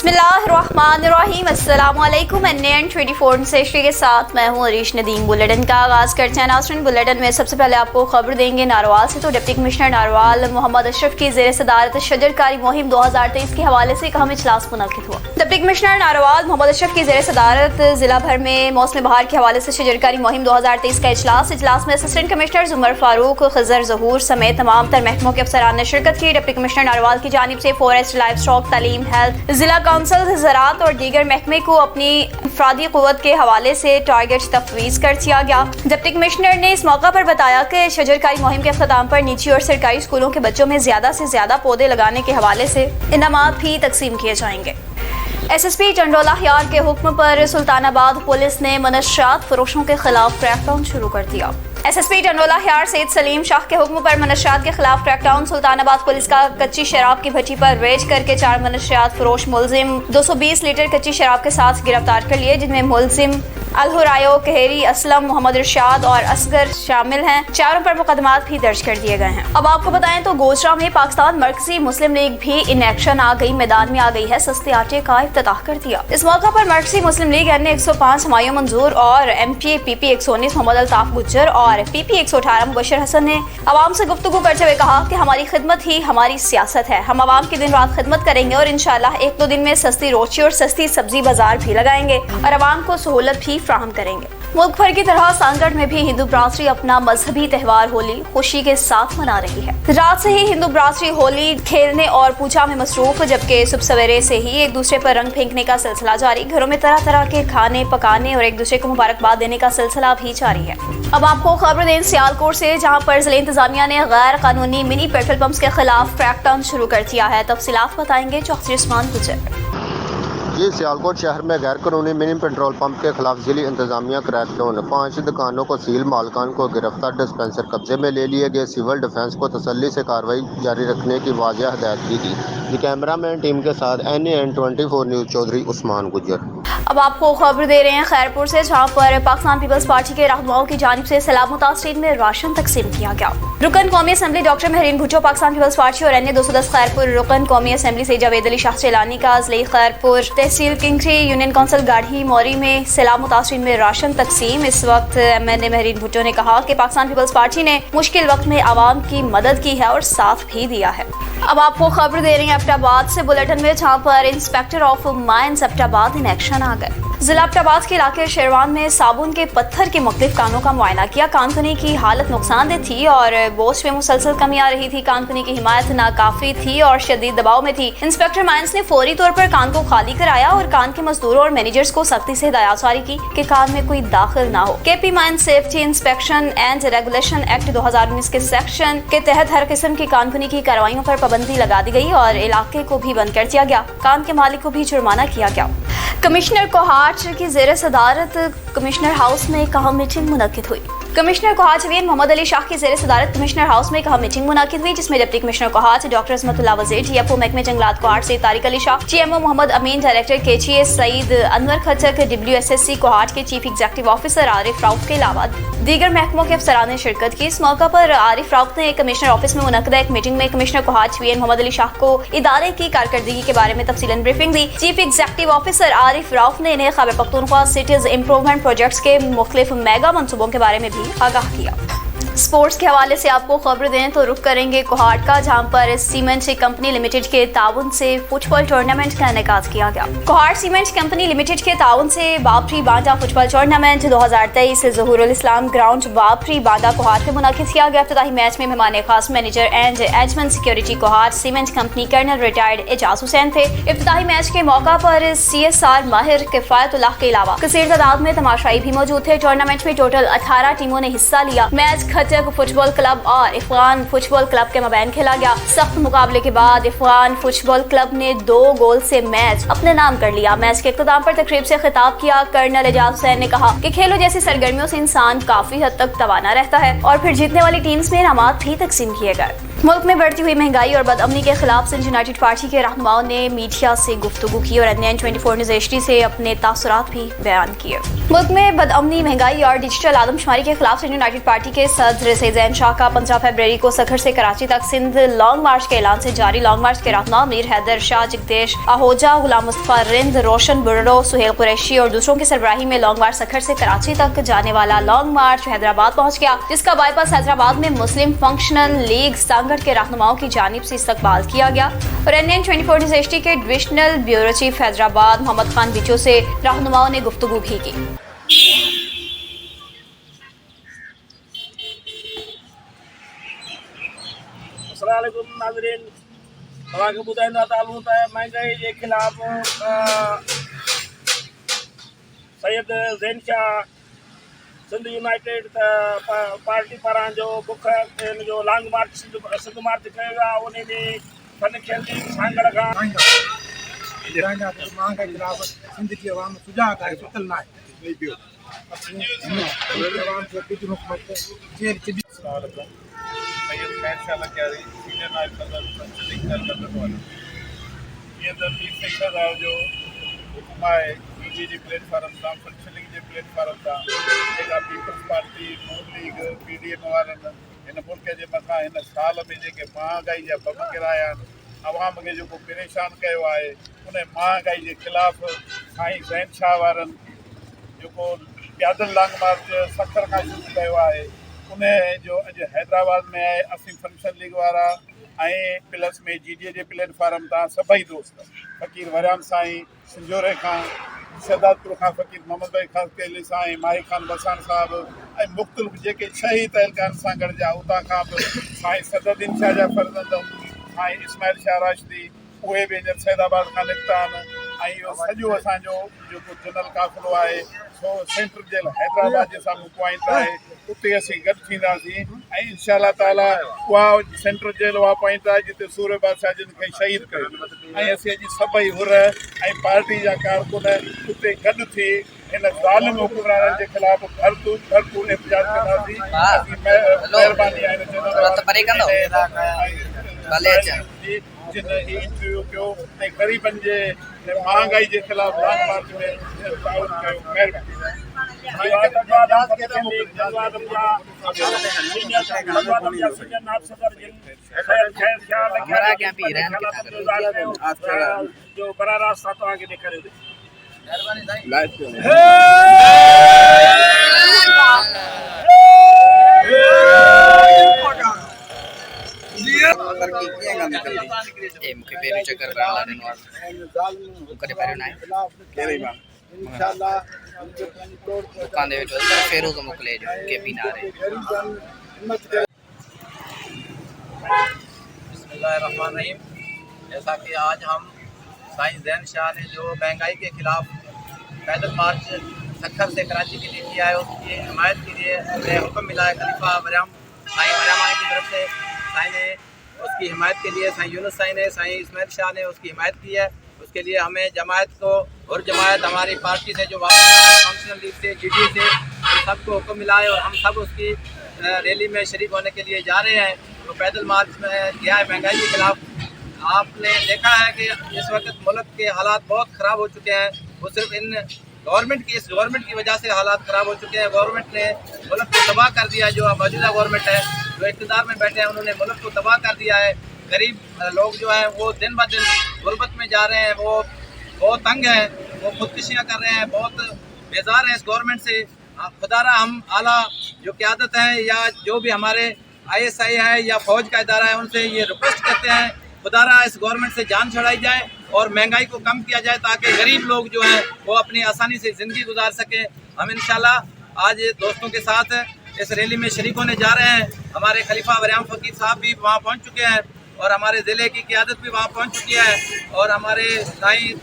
बिस्मिल्लाहिर्रहमानिर्रहीम। अस्सलामुअलैकुम। NN24 से के साथ मैं हूँ अरीश नदीम। बुलेटिन का आगाज़ करते हैं नाज़रीन। बुलेटिन में सबसे पहले आपको खबर देंगे नारवाल से। तो डिप्टी कमिश्नर नारवाल मोहम्मद अशरफ की ज़ेर सदारत शजरकारी मुहिम 2023 के हवाले से एक अहम इजलास मुनक़िद हुआ। डिप्टी कमिश्नर नारवाल मोहम्मद अशरफ की ज़ेर सदारत ज़िला भर में मौसम बहार के हवाले से शजरकारी मुहिम 2023 का इजलास में असिस्टेंट कमिश्नर उमर फारूक, खजर ज़हूर समेत तमाम तर महकमों के अफसरान ने शिरकत की। डिप्टी कमिश्नर नारवाल की जानिब से फॉरेस्ट, लाइव स्टॉक, तालीम, हेल्थ, जिला काउंसिल, ज़राअत और दीगर महकमे को अपनी अफरादी क़ुव्वत के हवाले से टारगेट तफवीज़ कर दिया गया। डिप्टी कमिश्नर ने इस मौका पर बताया कि शजरकारी मुहिम के अख्ताम पर निजी और सरकारी स्कूलों के बच्चों में ज़्यादा से ज़्यादा पौधे लगाने के हवाले से इनामात भी तकसीम किए जाएंगे। SSP टंडोला यार के हुक्म पर सुल्तानाबाद पुलिस ने मनशियात फरोशों के खिलाफ क्रैकडाउन शुरू कर दिया। SSP टंडोला यार सैयद सलीम शाह के हुक्म पर मनशियात के खिलाफ क्रैकडाउन। सुल्तानाबाद पुलिस का कच्ची शराब की भट्टी पर रेड करके 4 मनशियात फरोश मुलजिम 220 लीटर कच्ची शराब के साथ गिरफ्तार कर लिए, जिनमें मुलजिम अलहुरायो, कहेरी, असलम, मोहम्मद इरशाद और असगर शामिल हैं। चारों पर मुकदमात भी दर्ज कर दिए गए हैं। अब आपको बताएं तो गोजरा में पाकिस्तान मरकजी मुस्लिम लीग भी इन एक्शन आ गई, मैदान में आ गई है। सस्ते आटे का इफ्तिताह कर दिया। इस मौका पर मरकजी मुस्लिम लीग ने 105 हमायूं मंजूर और MPA PP 119 मोहम्मद अल्ताफ गुज्जर और PP 118 मुबशर हसन ने आवाम से गुफ्तगू करते हुए कहा कि हमारी खिदमत ही हमारी सियासत है। हम आवाम की दिन रात खिदमत करेंगे और इंशाअल्लाह 1-2 दिन में सस्ती रोटी और सस्ती सब्जी बाजार भी लगाएंगे और आवाम को सहूलत भी फ्राहम करेंगे। मुल्क भर की तरह सांगड़ में भी हिंदू बरादरी अपना मजहबी त्यौहार होली खुशी के साथ मना रही है। रात से ही हिंदू बरादरी होली खेलने और पूजा में मसरूफ, जबकि सुबह सवेरे से ही एक दूसरे पर रंग फेंकने का सिलसिला जारी। घरों में तरह तरह के खाने पकाने और एक दूसरे को मुबारकबाद देने का सिलसिला भी जारी है। अब आपको खबर दें सियालकोट से, जहां पर जिला इंतजामिया ने गैर कानूनी मिनी पेट्रोल पंप्स के खिलाफ क्रैकडाउन शुरू कर दिया है। तफसीलात बताएंगे चौधरी उस्मान गुजर। जी, सियालकोट शहर में गैर कानूनी मिनी पेट्रोल पंप के खिलाफ जिला इंतजामिया क्रैकडाउन। 5 दुकानों को सील, मालकान को गिरफ्तार, डिस्पेंसर कब्जे में ले लिए गए। सिविल डिफेंस को तसल्ली से कार्रवाई जारी रखने की वाज़ेह हदायत की गई। ये कैमरामैन टीम के साथ NN24 न्यूज़ चौधरी उस्मान गुजर। अब आपको खबर दे रहे हैं खैरपुर से, जहां पर पाकिस्तान पीपल्स पार्टी के रहनुमाओं की जानिब से सैलाब मुतासरीन में राशन तकसीम किया गया। रुकन कौमी असम्बली डॉक्टर महरीन भुट्टो, पाकिस्तान पीपल्स पार्टी और NA-210 खैरपुर रुकन कौमी असम्बली से जावेद अली शाह चेलानी का ज़िले खैरपुर तहसील किंगरी यूनियन काउंसिल गाढ़ी मौरी में सैलाब मुतासरीन में राशन तकसीम। इस वक्त MNA महरीन भुट्टो ने कहा कि पाकिस्तान पीपल्स पार्टी ने मुश्किल वक्त में आवाम की मदद की है और साथ भी दिया है। अब आपको खबर दे रही हैं एबटाबाद से बुलेटिन में, जहां पर inspector of mines Abbottabad in action आ गए। जिला एबटाबाद के इलाके शेरवान में साबुन के पत्थर के मुख्तलिफ कानों का मुआयना किया। कानपुनी की हालत नुकसानदेह थी और गोश्त में मुसलसल कमी आ रही थी। कानपुनी की हिमायत नाकाफी थी और शदीद दबाव में थी। इंस्पेक्टर माइंस ने फौरी तौर पर कान को खाली कराया और कान के मजदूरों और मैनेजर्स को सख्ती से हिदायत जारी की कि कान में कोई दाखिल ना हो। KP mines safety inspection and regulation act 2019 के सेक्शन के तहत हर किस्म की कानपुनी की कार्रवाइयों पर पाबंदी लगा दी गई और इलाके को भी बंद कर दिया गया। कान के मालिक को भी जुर्माना किया गया। कमिश्नर कोहाट की ज़ेर सदारत कमिश्नर हाउस में एक अहम मीटिंग मुनक्किद हुई। कमिश्नर कोहाट मोहम्मद अली शाह की ज़ेर सदारत कमिश्नर हाउस में एक अहम मीटिंग मुनक्किद हुई, जिसमें deputy commissioner Kohat doctor Azmatullah वज़ीर, TFO महकमे जंगलात कोहाट से तारिक अली शाह, TMO मोहम्मद अमीन, डायरेक्टर KGA सईद अनवर खटक, WSSC कोहाट के chief executive officer Arif Rauf के अलावा दीगर महकमों के अफसरान ने शिरकत की। इस मौका पर आरिफ राउफ ने कमिश्नर ऑफिस में मुनक्किदा एक मीटिंग में कमिश्नर कोहाट मोहम्मद अली शाह को इदारे की कारकर्दगी के बारे में तफसीलन ब्रीफिंग दी। Chief executive officer Arif Rauf ने इन्हें Khyber Pakhtunkhwa cities improvement projects के मुख्तलिफ मेगा मंसूबों के बारे में भी आगाह किया। स्पोर्ट्स के हवाले से आपको खबर दें तो रुख करेंगे कोहाट का, जहां पर सीमेंट कंपनी लिमिटेड के ताउन से फुटबॉल टूर्नामेंट का इनेकाद किया गया। कोहाट सीमेंट कंपनी लिमिटेड के ताउन से Babri Banda football tournament 2023 Zahoorul Islam ground Babri Banda Kohat में मुनक्किद किया गया। इब्तिदाई मैच में मेहमान खास मैनेजर एंड एजमन security Kohat cement company colonel retired Ejaz Hussain थे। इब्तिदाई मैच के मौका पर CSR माहिर किफायतुल्लाह के अलावा कसीर तादाद में तमाशाई भी मौजूद थे। टूर्नामेंट में टोटल 18 टीमों ने हिस्सा लिया। मैच खटक फुटबॉल क्लब और अफगान फुटबॉल क्लब के मबैन खेला गया। सख्त मुकाबले के बाद अफगान फुटबॉल क्लब ने 2 गोल से मैच अपने नाम कर लिया। मैच के इख्तिताम पर तकरीब से खिताब किया कर्नल एजाज हुसैन ने कहा कि खेलों जैसी सरगर्मियों से इंसान काफी हद तक तवाना रहता है और फिर जीतने वाली टीम्स में इनामात भी तकसीम किए गए। मुल्क में बढ़ती हुई महंगाई और बदअमनी के खिलाफ सिंध यूनाइटेड पार्टी के रहनुमाओं ने मीडिया से गुफ्तगू की और एन 24 न्यूज़ HD से अपने तासुरात भी बयान किए। मुल्क में बदअमनी, महंगाई और डिजिटल आदमशुमारी के खिलाफ सिंध यूनाइटेड पार्टी के सदर सैयद ज़ैन शाह का 15 फरवरी को सखर से कराची तक सिंध लॉन्ग मार्च के ऐलान से जारी। लॉन्ग मार्च के रहनुमा मीर हैदर शाह, जगदेश आहूजा, गुलाम मुस्तफा रिंद, रोशन बुर्रो, सुहेल कुरैशी और दूसरों की सरबराही में लॉन्ग मार्च सखर से कराची तक जाने वाला लॉन्ग मार्च हैदराबाद पहुंच गया, जिसका बाईपास हैदराबाद में मुस्लिम फंक्शनल लीग संगठन के रहनुमाओं की जानिब से इस्तकबाल किया गया और NN 24 न्यूज़ HD के divisional bureau chief Hyderabad Mohammad Khan Bicho से रहनुमाओं ने गुफ्तगू भी की। अस्सलामुअलैकुम नाज़रीन, तव्हांखे ॿुधाईंदा त हलूं त महांगाई जे ख़िलाफ़ सैयद ज़ैन शाह सिंध यूनाइटेड पार्टी पारां जो बुख इन जो लॉन्ग मार्च सिंध मार्च कयो वियो आहे। उन में फन खेल सांगड़ खां मांग के खिलाफ सिंध की आवाम सुजाग है, सुतल ना है। आवाम से कुछ हुकूमत जेल के सैयद खैर शाह लखियारी सीनियर नायब सदर संसदीय दल वाला ये तरतीब से सरदार जो हुक्म है पीजी जी प्लेटफॉर्म था, फंक्शनिंग जे प्लेटफॉर्म था, जेका पीपल्स पार्टी, नून लीग, PDM वारनि इन मुल्क जे मथां हिन साल में जेके महांगाई जा बम किराया आवाम खे जेको परेशान कयो आहे, उन महांगाई जे ख़िलाफ़ साईं ज़ैन शाह वारनि जेको प्यादल लॉन्ग मार्च सखर खां शुरू कयो आहे, उन जो अॼु हैदराबाद में आहे। असीं फंक्शन लीग वारा ऐं प्लस में GDA जे प्लेटफॉर्म तां सभई दोस्त फ़कीर वरियाम साईं सिंजोरे खां, शहदादपुर खां फ़कीर मोहम्मद भाई ख़ास कैली साईं, माही खान बसान साहिबु ऐं मुख़्तलिफ़ जेके 6 तहलकान सां गॾिजा, उतां खां बि साईं सदरुद्दीन शाह जा फर्ज़ंद साईं इस्माइल शाह राशिदी, उहे बि हींअर सैदाबाद खां निकिता आहिनि। ऐं इहो सॼो असांजो जेको जनरल काफ़िलो आहे सो सेंट्रल जेल हैदराबाद जे साम्हूं पॉइंट आहे, उते असीं गॾु थींदासीं ऐं इंशाअल्लाह ताला उहा सेंट्रल जेल उहा पॉइंट आहे जिते सूर्य बादशाह जिन खे शहीद कयो ऐं असीं अॼु सभई हुर ऐं पार्टी जा कारकुन उते गॾु थी इन ज़ालिम हुक्मराननि जे ख़िलाफ़ भरपूर एहतजाज कंदासीं। महिरबानी आहे जिन ही इंटरव्यू कयो ऐं ग़रीबनि जे महांगाई जे ख़िलाफ़ लॉन्ग मार्च में ताउन कयो। जो बराह रास्त तव्हांखे ॾेखारे मूंखे पहिरियों चकर करण लाइ ॾिनो आहे, कॾहिं पहिरियों न आहे। इंशाअल्लाह दुकान दे वेठो फेरोज़ मोकिले ॾियो के बि न आहे। बिस्मिल्लाहिर्रहमानिर्रहीम। जैसा कि आज हम साईं ज़ैन शाह ने जो महंगाई के खिलाफ पैदल मार्च सखर से कराची के लिए किया है, उसकी हिमायत के लिए हमें हुक्म मिला है खलीफा वरियाम साईं वरियाम की तरफ से। साईं ने उसकी हिमायत के लिए साईं यूनुस साईं ने, साईं इस्माइल शाह ने उसकी हिमायत की है। उसके लिए हमें जमायत को और जमायत हमारी पार्टी से जो वापस फंक्शनल लीग से GDA से सबको हुक्म मिला है और हम सब उसकी रैली में शरीक होने के लिए जा रहे हैं। तो पैदल मार्च में किया है महंगाई के खिलाफ। आपने देखा है कि इस वक्त मुल्क के हालात बहुत ख़राब हो चुके हैं। वो सिर्फ इन इस गवर्नमेंट की वजह से हालात ख़राब हो चुके हैं। गवर्नमेंट ने मुल्क को तबाह कर दिया है। जो मौजूदा गवर्नमेंट है, जो इक़्तिदार में बैठे हैं, उन्होंने मुल्क को तबाह कर दिया है। गरीब लोग जो हैं वो दिन ब दिन गुर्बत में जा रहे हैं, वो बहुत तंग हैं, वो खुदकुशियाँ कर रहे हैं, बहुत बेजार हैं इस गवर्नमेंट से। खुदारा हम आला जो क़यादत है या जो भी हमारे ISI है या फ़ौज का इदारा है, उनसे ये रिक्वेस्ट करते हैं खुदारा इस गवर्नमेंट से जान छुड़ाई जाए और महंगाई को कम किया जाए ताकि गरीब लोग जो हैं वो अपनी आसानी से ज़िंदगी गुजार सकें। हम इंशाल्लाह आज दोस्तों के साथ इस रैली में शरीक होने जा रहे हैं। हमारे खलीफा वरियाम फ़कीर साहब भी वहाँ पहुँच चुके हैं और हमारे ज़िले की क़यादत भी वहाँ पहुँच चुकी है और हमारे साईं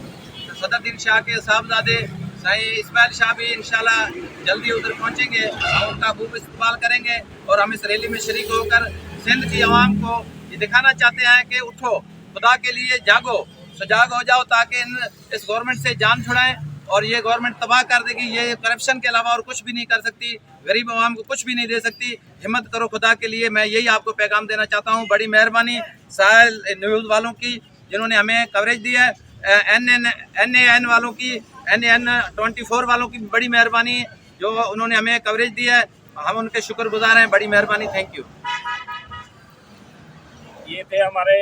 सदरुद्दीन शाह के साहबजादे साईं इस्माइल शाह भी इंशाल्लाह जल्दी उधर पहुँचेंगे। हम उनका खूब इस्तकबाल करेंगे और हम इस रैली में शरीक होकर सिंध की आवाम को ये दिखाना चाहते हैं कि उठो, खुदा के लिए जागो, सजाग हो जाओ ताकि इस गवर्नमेंट से जान छुड़ाएं और ये गवर्नमेंट तबाह कर देगी। ये करप्शन के अलावा और कुछ भी नहीं कर सकती, गरीब आवाम को कुछ भी नहीं दे सकती। हिम्मत करो खुदा के लिए, मैं यही आपको पैगाम देना चाहता हूँ। बड़ी मेहरबानी साहिल न्यूज़ वालों की जिन्होंने हमें कवरेज दी है, NAN वालों की, NAN 24 वालों की बड़ी मेहरबानी जो उन्होंने हमें कवरेज दी है, हम उनके शुक्रगुजार हैं। बड़ी मेहरबानी, थैंक यू। ये थे हमारे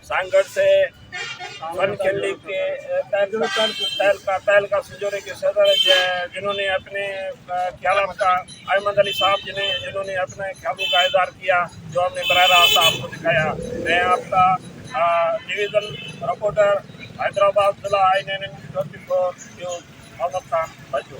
सांगड़ से फन खेली के तहलका संजोरे के सदर जिन्होंने अपने ख्यालों का अहमद अली साहब जिन्होंने अपने ख्यालों का इज़हार किया जो हमने बराह रास्त आपको दिखाया। मैं आपका डिवीज़न रिपोर्टर हैदराबाद जिला INN 24 न्यूज़ मोहम्मद खान बच्चू।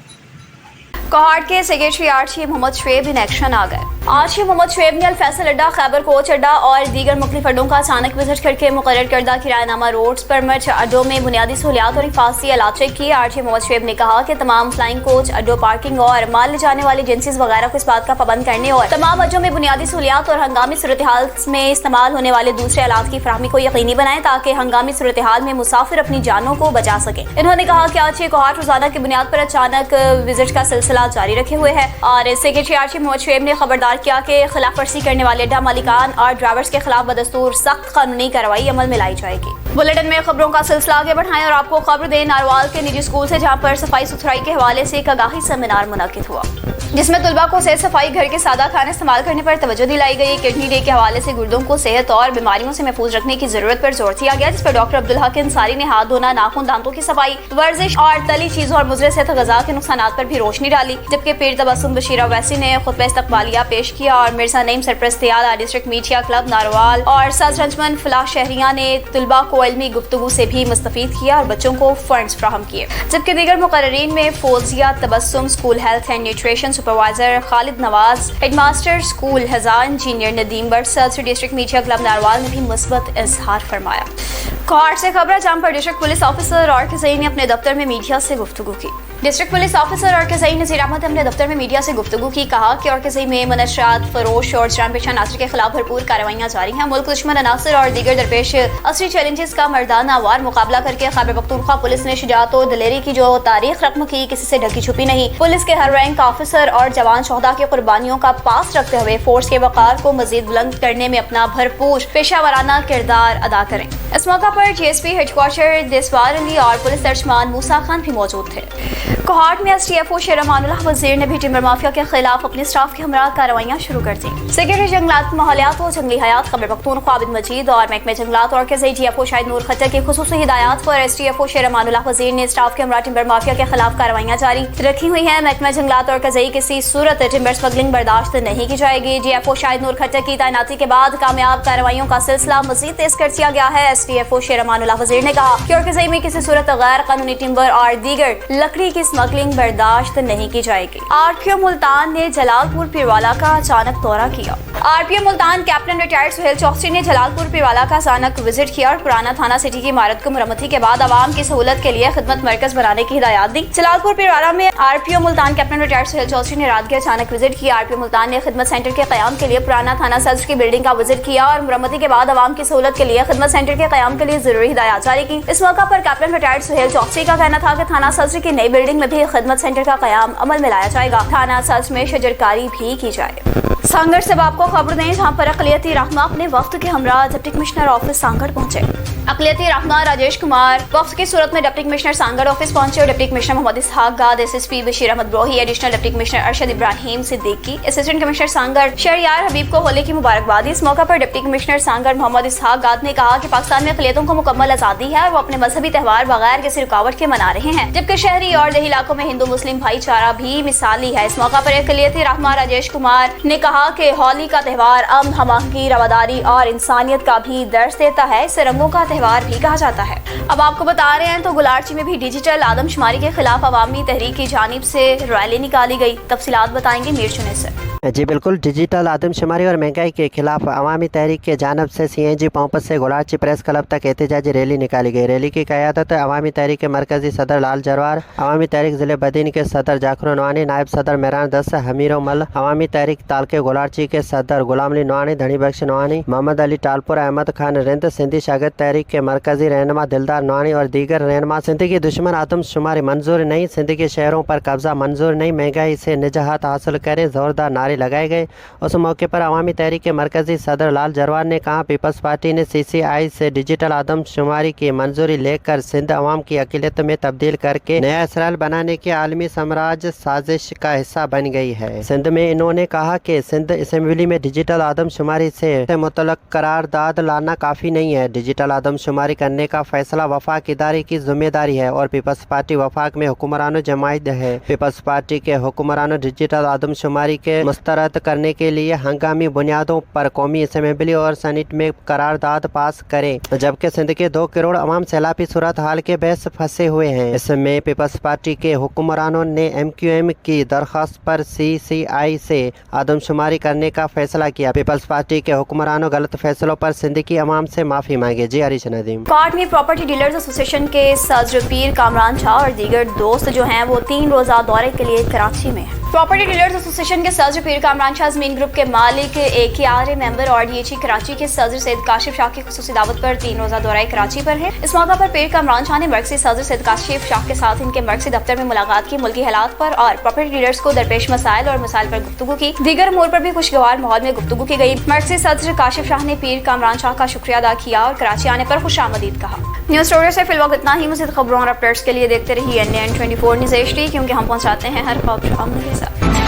कोहाट के सेक्रेटरी आरची मोहम्मद शुएब इन एक्शन आ गए। आरची मोहम्मद शुएब ने अलफैसल अड्डा, खैबर कोच अड्डा और दीगर मुख्तलिफ अड्डों का अचानक विजिट करके मुकर्रर करदा किरायानामा रोड्स परमिट अड्डों में बुनियादी सहूलियात और हिफाजती आलात चेक किए। आरची मोहम्मद शुएब ने कहा कि तमाम फ्लाइंग कोच अड्डों, पार्किंग और माल ले जाने वाली एजेंसीज वगैरह को इस बात का पाबंद करने और तमाम अड्डों में बुनियादी सहूलियात और हंगामी सूरत हाल में इस्तेमाल होने वाले दूसरे आलात की फराहमी को यकीनी बनाएं ताकि हंगामी सूरत हाल में मुसाफिर अपनी जानों को बचा सके। इन्होंने कहा कि आरची कोहाट रोजाना की बुनियाद पर अचानक विजिट का सिलसिला जारी रखे हुए है और सेक्रेटरी आरची मोहम्मद शुएब ने खबरदार किया कि खिलाफ वर्जी करने वाले अड्डा मालिकान और ड्राइवर्स के खिलाफ बदस्तूर सख्त कानूनी कार्रवाई अमल में लाई जाएगी। बुलेटिन में खबरों का सिलसिला आगे बढ़ाएं और आपको खबर दें नारवाल के निजी स्कूल से, जहां पर सफाई सुथराई के हवाले से एक आगाही सेमिनार मुनक्किद हुआ जिसमें तलबा को सेहत सफाई, घर के सादा खाने इस्तेमाल करने पर तवज्जो दिलाई गई। किडनी डे के हवाले से गुर्दों को सेहत और बीमारियों से महफूज रखने की जरूरत पर जोर दिया गया, जिस पर डॉक्टर अब्दुल हक अंसारी ने हाथ धोना, नाखून, दांतों की सफाई, वर्जिश और तली चीजों और मुज़र सेहत गज़ा के नुकसानात पर भी रोशनी डाली। जबकि पीर तबस्सुम बशीरा वैसी ने खुतबा इस्तक़बालिया पेश किया और मिर्जा नईम सरपरस्त आला डिस्ट्रिक्ट मीडिया क्लब नारवाल और सदर अंजुमन फलाह शहरिया ने तलबा को इल्मी गुफ्तगू से भी मुस्तफीद किया और बच्चों को फंड्स फ्राहम किए। जबकि दीगर मुकर्ररीन में Fauzia Tabassum, school health and nutrition supervisor Khalid Nawaz, headmaster school हज़ा, इंजीनियर नदीम बट, सदर डिस्ट्रिक्ट मीडिया क्लब नारवाल ने भी मुस्बत इजहार फरमाया। कोहाट से खबर, जहां पर डिस्ट्रिक्ट पुलिस ऑफिसर और खज़ई ने अपने दफ्तर में मीडिया से गुफ्तगू की। डिस्ट्रिक्ट पुलिस ऑफिसर और खज़ई नज़ीर अहमद ने अपने दफ्तर में मीडिया से गुफ्तगू की। कहा कि और खज़ई में मनशियात फरोश और जान पेशा अनासर के खिलाफ भरपूर कार्रवाइयाँ जारी हैं। मुल्क दुश्मन अनासर और दीगर दरपेश असली चैलेंजेस का मर्दाना वार मुकाबला करके खैबर पख्तूनख्वा पुलिस ने शुजाअत और दलेरी की जो तारीख रकम की, किसी से ढकी छुपी नहीं। पुलिस के हर रैंक ऑफिसर और जवान शोहदा की कुर्बानियों का पास रखते हुए फोर्स के वक़ार को मजीद बुलंद करने में अपना भरपूर पेशावराना किरदार अदा करें। इस मौका पर GSP हेडक्वार्टर देसवार अली और पुलिस तर्जमान मूसा खान भी मौजूद थे। कोहाट में STFO शेर अमानुल्लाह वजीर ने भी टिम्बर माफिया के खिलाफ अपने स्टाफ के हमरा कार्रवाइयाँ शुरू कर दी। सेक्रेटरी जंगलात, माहौलियात और जंगली हयात खैबर पख्तूनख्वा आबिद मजीद और महकमे जंगलात और खज़ई DFO शाहिद नूर खट्टर की खुसूसी हिदायत पर STFO शेर अमानुल्लाह वजीर ने स्टाफ के हमरा टिम्बर माफिया के खिलाफ कार्रवाइयाँ जारी रखी हुई हैं। महकमा जंगलात और खज़ई किसी सूरत टिम्बर स्मगलिंग बर्दाश्त नहीं की जाएगी। DFO शाहिद नूर खट्टर की तैनाती के बाद कामयाब कार्रवाइयों का सिलसिला मजीद तेज कर दिया गया है। STFO शेर अमानुल्लाह वजीर ने कहा कि खज़ई में किसी सूरत गैर कानूनी टिम्बर और दीगर लकड़ी की स्मगलिंग बर्दाश्त नहीं की जाएगी। RPO मुल्तान ने जलालपुर पीरवाला का अचानक दौरा किया। RPO Multan captain retired Suhail Chauksi ने जलालपुर पीरवाला का अचानक विजिट किया और पुराना थाना सिटी की इमारत को मुरम्मती के बाद आवाम की सहूलत के लिए खिदमत मरकज बनाने की हिदायत दी। जलालपुर पीरवाला में RPO Multan captain retired Suhail Chauksi ने रात के अचानक विजिट किया। RPO मुल्तान ने खिदमत सेंटर के क़याम के लिए पुराना थाना सदर की बिल्डिंग का विजिट किया और मुरम्मती के बाद आवाम की सहूलत के लिए खिदमत सेंटर के क़याम के लिए जरूरी हिदायत जारी की। इस मौका पर कैप्टन रिटायर्ड सुहेल चौकसी का कहना था कि थाना सदर की नई बिल्डिंग में भी खिदमत सेंटर का क़याम अमल में लाया जाएगा। थाना सदर में शजरकारी भी की जाए। सांगड़ से आपको खबर दें, जहां पर अक़लियती रहनुमा अपने वफ्द के हमरा डिप्टी कमिश्नर ऑफिस सांगड़ पहुंचे। अक़लियती रहनुमा राजेश कुमार वफ्द की सूरत में डिप्टी कमिश्नर सांगड़ ऑफिस पहुंचे और deputy commissioner Mohammad Ishaq Gad, SSP Bashir Ahmed Brohi, additional deputy commissioner Arshad Ibrahim Siddiqui, assistant commissioner Sanghar Shahryar Habib को होली की मुबारकबाद दी। इस मौका पर डिप्टी कमिश्नर सांगड़ मोहम्मद इसहाक गाद ने कहा कि पाकिस्तान में अक़लियतों को मुकम्मल आज़ादी है और वो अपने मजहबी त्यौहार बगैर किसी रुकावट के मना रहे हैं, जबकि शहरी और देही इलाकों में हिंदू मुस्लिम भाईचारा भी मिसाली है। इस मौका पर अक़लियती रहनुमा राजेश कुमार ने कहा कि होली का त्यौहार अमन, हमआहंगी, रवादारी और इंसानियत का भी दर्स देता है। इसे रंगों का त्यौहार भी कहा जाता है। अब आपको बता रहे हैं तो गुलारची में भी डिजिटल आदमशुमारी के खिलाफ अवामी तहरीक की जानिब से रैली निकाली गई। तफसीलात बताएंगे मीर चुने से। जी बिल्कुल, डिजिटल आदमशुमारी और महंगाई के खिलाफ अवामी तहरीक के जानब से CNG पंप से गुलारची प्रेस क्लब तक एहतजाजी रैली निकाली गई। रैली की क़यादत अवामी तहरीक के मरकजी सदर लाल जरवार, अवामी तहरीक ज़िले बदीन के सदर जाखर नवानी, नायब सदर मेहरान दस्त हमीर मल, अवामी तहरीक तालके गुलारची के सदर गुलाम अली नवानी, धनी बख्श नवानी, मोहम्मद अली टालपुर, अहमद खान रिंद, सिंधी शागिर्द तहरीक के मरकजी रहनुमा दिलदार नवानी और दीगर रहनुमा। सिंध की दुश्मन आदमशुमारी मंजूर नहीं, सिंध के शहरों पर कब्जा मंजूर नहीं, महंगाई से निजात हासिल करें, जोरदार नारे लगाए गए। उस मौके पर अवामी तहरीक के मरकजी सदर लाल जरवार ने कहा, पीपल्स पार्टी ने CCI से डिजिटल आदमशुमारी की मंजूरी लेकर सिंध अवाम की अक़लियत में तब्दील करके नया इसराइल बनाने की आलमी साम्राज्य साजिश का हिस्सा बन गई है। सिंध में इन्होंने कहा कि सिंध असम्बली में डिजिटल आदमशुमारी से मुतल्लक करारदाद लाना काफ़ी नहीं है। डिजिटल आदमशुमारी करने का फैसला वफाक इदारे की जिम्मेदारी है और पीपल्स पार्टी वफाक में हुक्मरानों जमायत है। पीपल्स पार्टी के हुक्मरानों डिजिटल आदमशुमारी के मुस्तरद करने के लिए हंगामी बुनियादों पर कौमी असम्बली और सेनेट में करारदाद पास करें, जबकि सिंध के 2 करोड़ अवाम सैलाबी सूरत हाल के बहस फंसे हुए हैं। इसमें पीपल्स पार्टी के हुक्मरानों ने MQM की दरख्वास्त पर CCI से आदमशुमारी करने का फैसला किया। पीपल्स पार्टी के हुक्मरानों गलत फैसलों पर सिंध की अवाम से माफ़ी मांगे। जी अरिश नदीम। कोर्ट में प्रॉपर्टी डीलर्स एसोसिएशन के सदर पीर कामरान शाह और दीगर दोस्त जो हैं वो 3 रोज़ा दौरे के लिए कराची में हैं। प्रॉपर्टी डीलर्स एसोसिएशन के सदर पीर कामरान शाह ज़मीन ग्रुप के मालिक AKRA मेंबर और DHE कराची के सदर सैयद काशिफ शाह की खुसूसी दावत पर 3 रोज़ा दौरा कराची पर है। इस मौका पर पीर कामरान शाह ने मरकजी सदर सैयद काशिफ शाह के साथ इनके मरकजी दफ्तर में मुलाकात की, मुल्की हालात पर और प्रॉपर्टी डीलर्स को दरपेश मसाइल और मसाइल पर गुफ्तगू की। दीगर अमूर पर भी खुशगवार माहौल में गुफ्तगू की गई। मरकजी सदर काशिफ शाह ने पीर कामरान शाह का शुक्रिया अदा किया और कराची आने पर खुशामदीद कहा। न्यूज़ स्टूडियो से फिलहाल इतना ही। मज़ीद खबरों और अपडेट्स के लिए देखते रहिए NN 24 न्यूज़ HD, क्योंकि हम पहुँचाते हैं हर खबर के साथ।